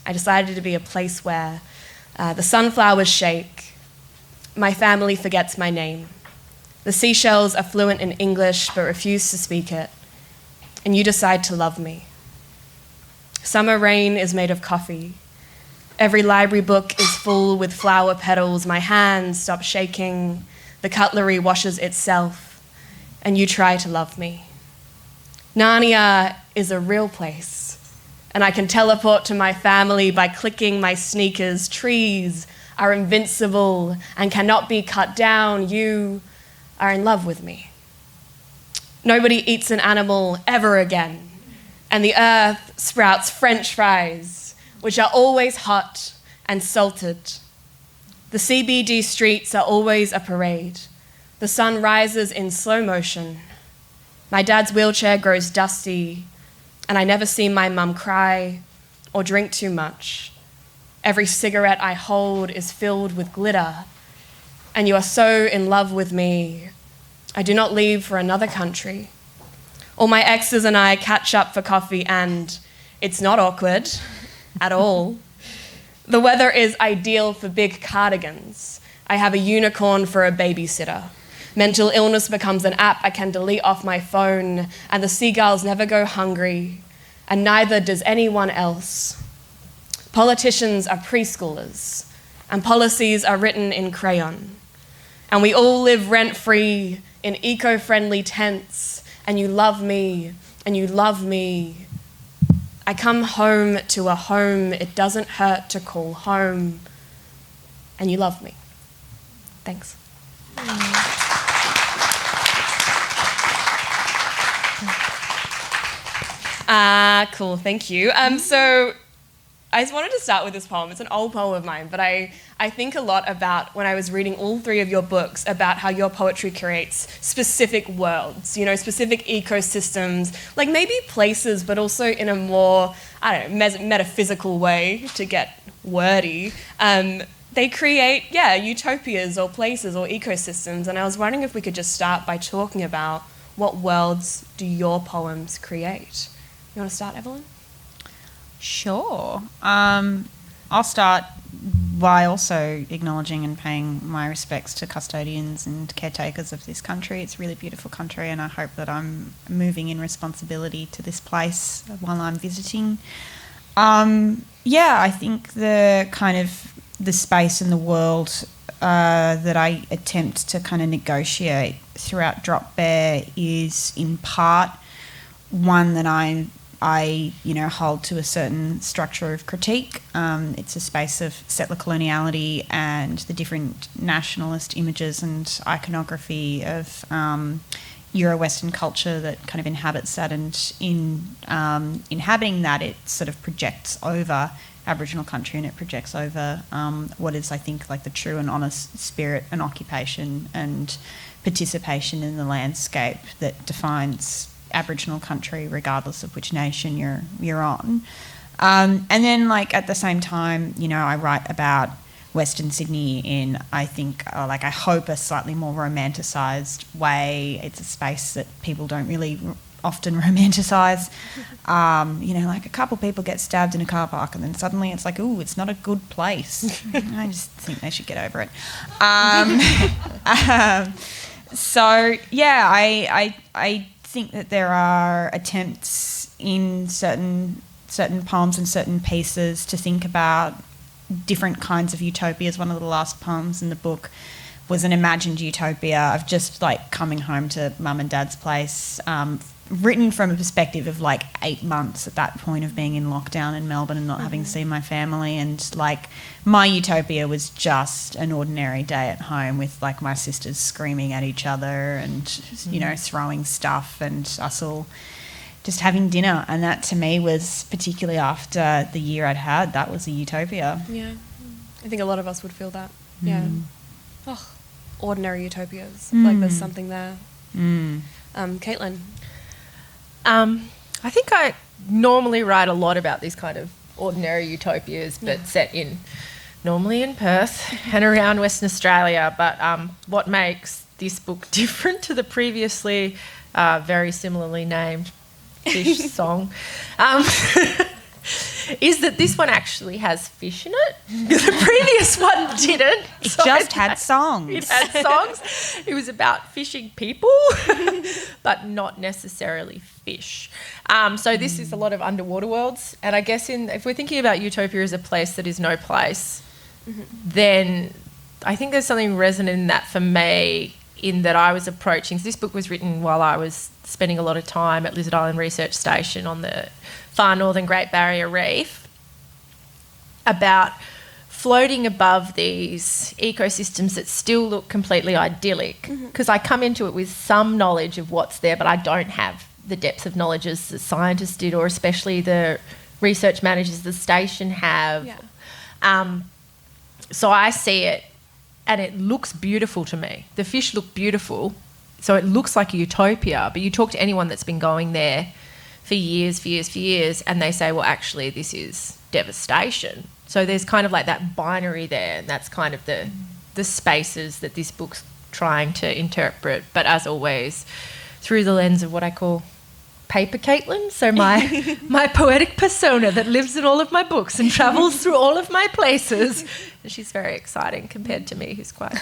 I decided to be a place where the sunflowers shake, my family forgets my name, the seashells are fluent in English but refuse to speak it, and you decide to love me. Summer rain is made of coffee. Every library book is full with flower petals. My hands stop shaking. The cutlery washes itself, and you try to love me. Narnia is a real place, and I can teleport to my family by clicking my sneakers. Trees are invincible and cannot be cut down. You are in love with me. Nobody eats an animal ever again, and the earth sprouts French fries, which are always hot and salted. The CBD streets are always a parade. The sun rises in slow motion. My dad's wheelchair grows dusty, and I never see my mum cry or drink too much. Every cigarette I hold is filled with glitter, and you are so in love with me, I do not leave for another country. All my exes and I catch up for coffee, and it's not awkward at all. The weather is ideal for big cardigans. I have a unicorn for a babysitter. Mental illness becomes an app I can delete off my phone, and the seagulls never go hungry, and neither does anyone else. Politicians are preschoolers, and policies are written in crayon. And we all live rent-free in eco-friendly tents, and you love me, and you love me. I come home to a home it doesn't hurt to call home, and you love me. Thanks. Cool, thank you. So I just wanted to start with this poem. It's an old poem of mine, but I think a lot about, when I was reading all three of your books, about how your poetry creates specific worlds, specific ecosystems, like maybe places, but also in a more, metaphysical way, to get wordy. They create, utopias or places or ecosystems, and I was wondering if we could just start by talking about what worlds do your poems create? You want to start, Evelyn? Sure. I'll start by also acknowledging and paying my respects to custodians and caretakers of this country. It's a really beautiful country, and I hope that I'm moving in responsibility to this place while I'm visiting. I think the space in the world that I attempt to kind of negotiate throughout Drop Bear is in part one that I hold to a certain structure of critique. It's a space of settler coloniality and the different nationalist images and iconography of Euro-Western culture that kind of inhabits that, and in inhabiting that, it sort of projects over Aboriginal country, and it projects over what is, I think, like the true and honest spirit and occupation and participation in the landscape that defines Aboriginal country, regardless of which nation you're on. And then, at the same time, I write about Western Sydney in, I think, I hope, a slightly more romanticised way. It's a space that people don't really often romanticise. A couple people get stabbed in a car park, and then suddenly it's like, ooh, it's not a good place. I just think they should get over it. I think that there are attempts in certain poems and certain pieces to think about different kinds of utopias. One of the last poems in the book was an imagined utopia of just coming home to mum and dad's place, written from a perspective of 8 months at that point of being in lockdown in Melbourne and not having seen my family, and my utopia was just an ordinary day at home with my sisters screaming at each other and throwing stuff, and us all just having dinner. And that, to me, was, particularly after the year I'd had, that was a utopia. Yeah, I think a lot of us would feel that. Yeah. Oh, ordinary utopias. There's something there. Caitlin? I think I normally write a lot about these kind of ordinary utopias, but set normally in Perth and around Western Australia. But what makes this book different to the previously very similarly named Fish song is that this one actually has fish in it. The previous one didn't. It So just it had songs. It had songs. It was about fishing people, but not necessarily fish. So this is a lot of underwater worlds. And I guess if we're thinking about utopia as a place that is no place, then I think there's something resonant in that for me, in that I was approaching. So this book was written while I was spending a lot of time at Lizard Island Research Station on the far northern Great Barrier Reef, about floating above these ecosystems that still look completely idyllic, because I come into it with some knowledge of what's there, but I don't have the depth of knowledge as the scientists did, or especially the research managers of the station have. Yeah. So I see it and it looks beautiful to me. The fish look beautiful, so it looks like a utopia, but you talk to anyone that's been going there for years, and they say, well, actually, this is devastation. So there's kind of like that binary there, and that's kind of the spaces that this book's trying to interpret, but as always, through the lens of what I call paper Caitlin, so my poetic persona that lives in all of my books and travels through all of my places. And she's very exciting compared to me, who's quite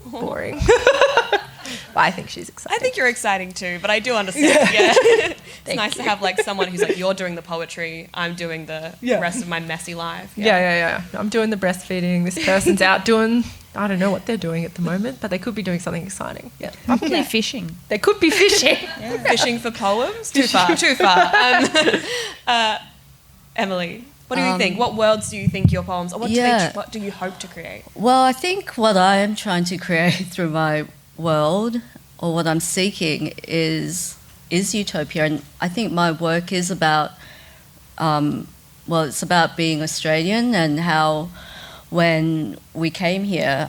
boring. But I think she's exciting. I think you're exciting too, but I do understand. Yeah. It's nice to have like someone who's like, you're doing the poetry, I'm doing the rest of my messy life. Yeah. I'm doing the breastfeeding. This person's out doing, I don't know what they're doing at the moment, but they could be doing something exciting. Yeah. Probably fishing. They could be fishing. Fishing for poems? Too far. Emily, what do you think? What worlds do you think your poems, or what do you hope to create? Well, I think what I am trying to create through my world, or what I'm seeking, is utopia. And I think my work is about, it's about being Australian, and how when we came here,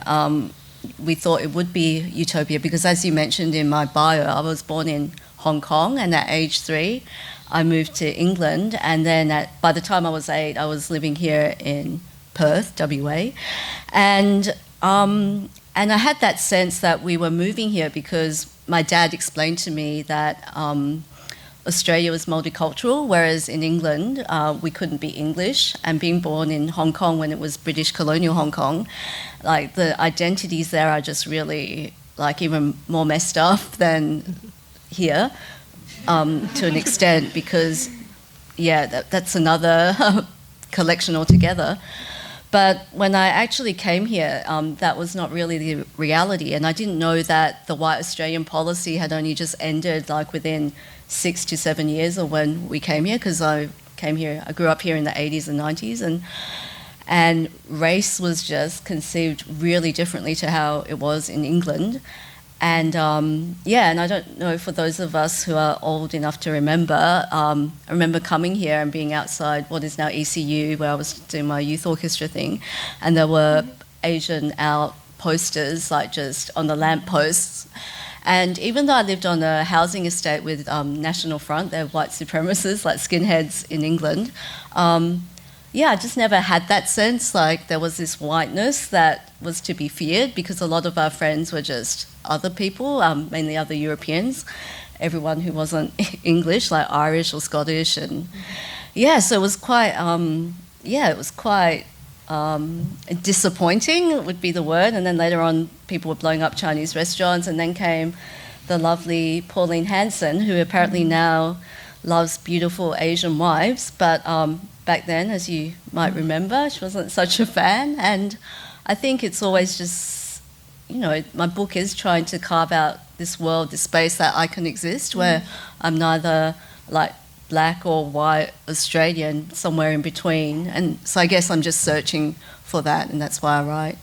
we thought it would be utopia, because as you mentioned in my bio, I was born in Hong Kong, and at age 3, I moved to England, and then by the time I was 8, I was living here in Perth, WA, and I had that sense that we were moving here because my dad explained to me that Australia was multicultural, whereas in England we couldn't be English. And being born in Hong Kong when it was British colonial Hong Kong, like the identities there are just really like even more messed up than here, to an extent, because that's another collection altogether. But when I actually came here, that was not really the reality, and I didn't know that the White Australian policy had only just ended, like within 6 to 7 years of when we came here, because I grew up here in the 80s and 90s, and race was just conceived really differently to how it was in England. And and I don't know, for those of us who are old enough to remember, I remember coming here and being outside what is now ECU, where I was doing my youth orchestra thing, and there were Asian out posters, like just on the lampposts. And even though I lived on a housing estate with National Front, they're white supremacists, like skinheads in England, I just never had that sense like there was this whiteness that was to be feared, because a lot of our friends were just other people, mainly other Europeans, everyone who wasn't English, like Irish or Scottish. And so it was quite, disappointing would be the word. And then later on, people were blowing up Chinese restaurants, and then came the lovely Pauline Hanson, who apparently now loves beautiful Asian wives, but back then, as you might remember, she wasn't such a fan. And I think it's always just, my book is trying to carve out this world, this space that I can exist, where I'm neither like black or white Australian, somewhere in between. And so I guess I'm just searching for that, and that's why I write.